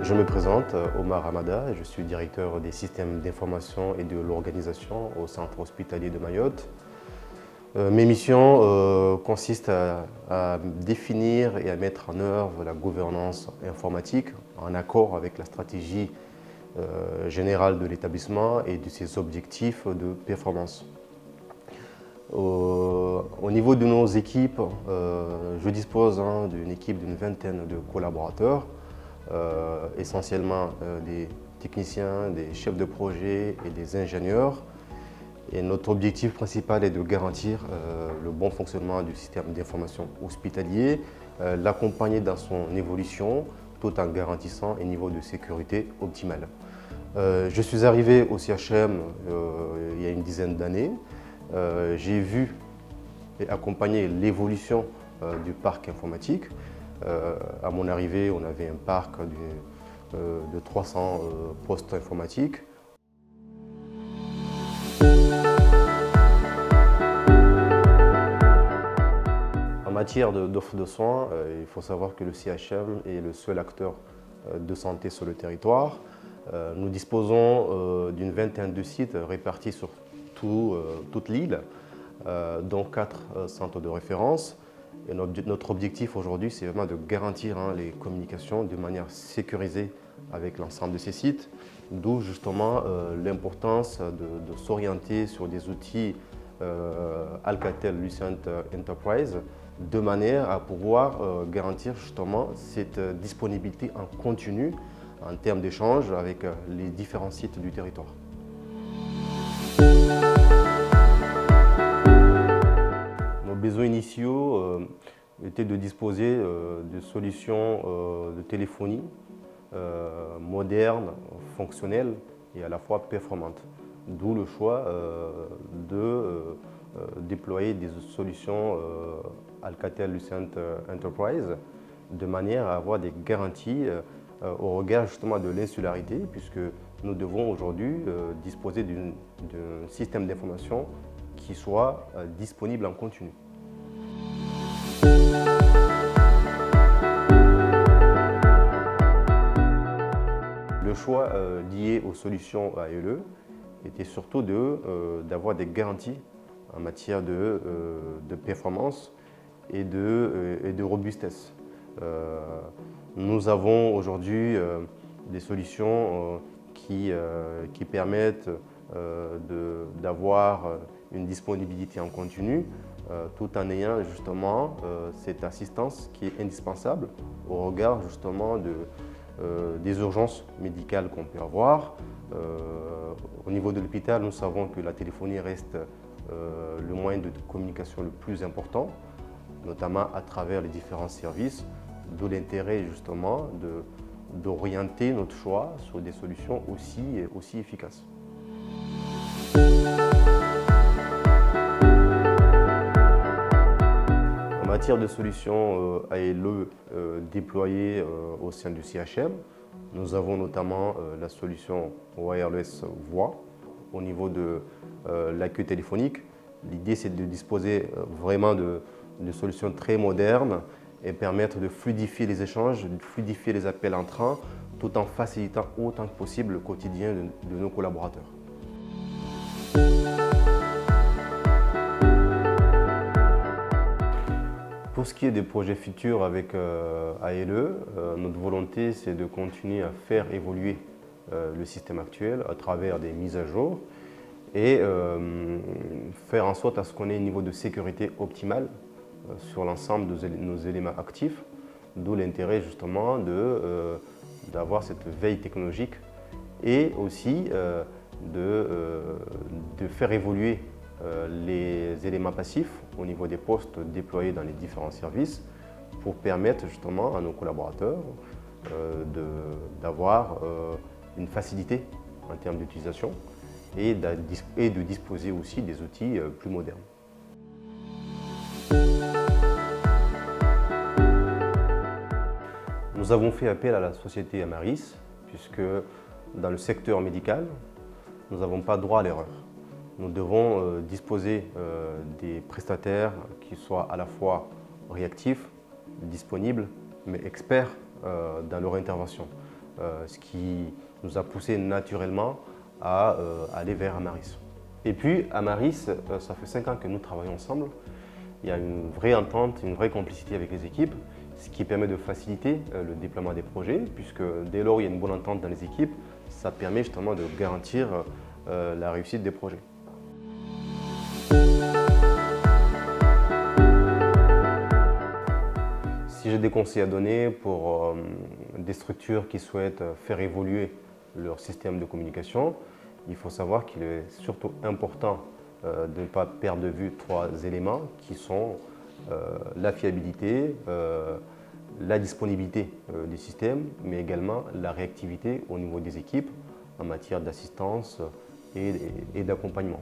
Je me présente, Omar Hamada, et je suis directeur des systèmes d'information et de l'organisation au centre hospitalier de Mayotte. Mes missions consistent à définir et à mettre en œuvre la gouvernance informatique en accord avec la stratégie générale de l'établissement et de ses objectifs de performance. Au niveau de nos équipes, je dispose d'une équipe d'une vingtaine de collaborateurs, essentiellement des techniciens, des chefs de projet et des ingénieurs. Et notre objectif principal est de garantir le bon fonctionnement du système d'information hospitalier, l'accompagner dans son évolution tout en garantissant un niveau de sécurité optimal. Je suis arrivé au CHM il y a une dizaine d'années. J'ai vu et accompagné l'évolution du parc informatique. À mon arrivée, on avait un parc de 300 postes informatiques. En matière d'offre de soins, il faut savoir que le CHM est le seul acteur de santé sur le territoire. Nous disposons d'une vingtaine de sites répartis sur toute l'île, dont 4 centres de référence. Et notre objectif aujourd'hui, c'est vraiment de garantir les communications de manière sécurisée avec l'ensemble de ces sites, d'où justement l'importance de s'orienter sur des outils Alcatel-Lucent Enterprise, de manière à pouvoir garantir justement cette disponibilité en continu en termes d'échange avec les différents sites du territoire. Nos besoins initiaux étaient de disposer de solutions de téléphonie modernes, fonctionnelles et à la fois performantes. D'où le choix de déployer des solutions Alcatel-Lucent Enterprise de manière à avoir des garanties au regard justement de l'insularité, puisque nous devons aujourd'hui disposer d'un système d'information qui soit disponible en continu. Le choix lié aux solutions ALE était surtout d'avoir des garanties en matière de performance et de robustesse. Nous avons aujourd'hui des solutions qui permettent d'avoir une disponibilité en continu tout en ayant justement cette assistance qui est indispensable au regard justement des urgences médicales qu'on peut avoir. Au niveau de l'hôpital, nous savons que la téléphonie reste le moyen de communication le plus important, notamment à travers les différents services, d'où l'intérêt justement d'orienter notre choix sur des solutions aussi efficaces. En matière de solutions ALE déployées au sein du CHM, nous avons notamment la solution wireless voix au niveau de l'accueil téléphonique. L'idée, c'est de disposer vraiment de solutions très modernes et permettre de fluidifier les échanges, de fluidifier les appels entrants, tout en facilitant autant que possible le quotidien de nos collaborateurs. Pour ce qui est des projets futurs avec ALE, notre volonté, c'est de continuer à faire évoluer le système actuel à travers des mises à jour et faire en sorte à ce qu'on ait un niveau de sécurité optimal sur l'ensemble de nos éléments actifs, d'où l'intérêt justement d'avoir cette veille technologique et aussi de faire évoluer les éléments passifs au niveau des postes déployés dans les différents services pour permettre justement à nos collaborateurs d'avoir une facilité en termes d'utilisation et de disposer aussi des outils plus modernes. Nous avons fait appel à la société Amaris puisque dans le secteur médical, nous n'avons pas droit à l'erreur. Nous devons disposer des prestataires qui soient à la fois réactifs, disponibles, mais experts dans leur intervention. ce qui nous a poussé naturellement à aller vers Amaris. Et puis Amaris, ça fait 5 ans que nous travaillons ensemble. Il y a une vraie entente, une vraie complicité avec les équipes, ce qui permet de faciliter le déploiement des projets, puisque dès lors où il y a une bonne entente dans les équipes, ça permet justement de garantir la réussite des projets. Si j'ai des conseils à donner pour des structures qui souhaitent faire évoluer leur système de communication, il faut savoir qu'il est surtout important de ne pas perdre de vue 3 éléments qui sont la fiabilité, la disponibilité du système, mais également la réactivité au niveau des équipes en matière d'assistance et d'accompagnement.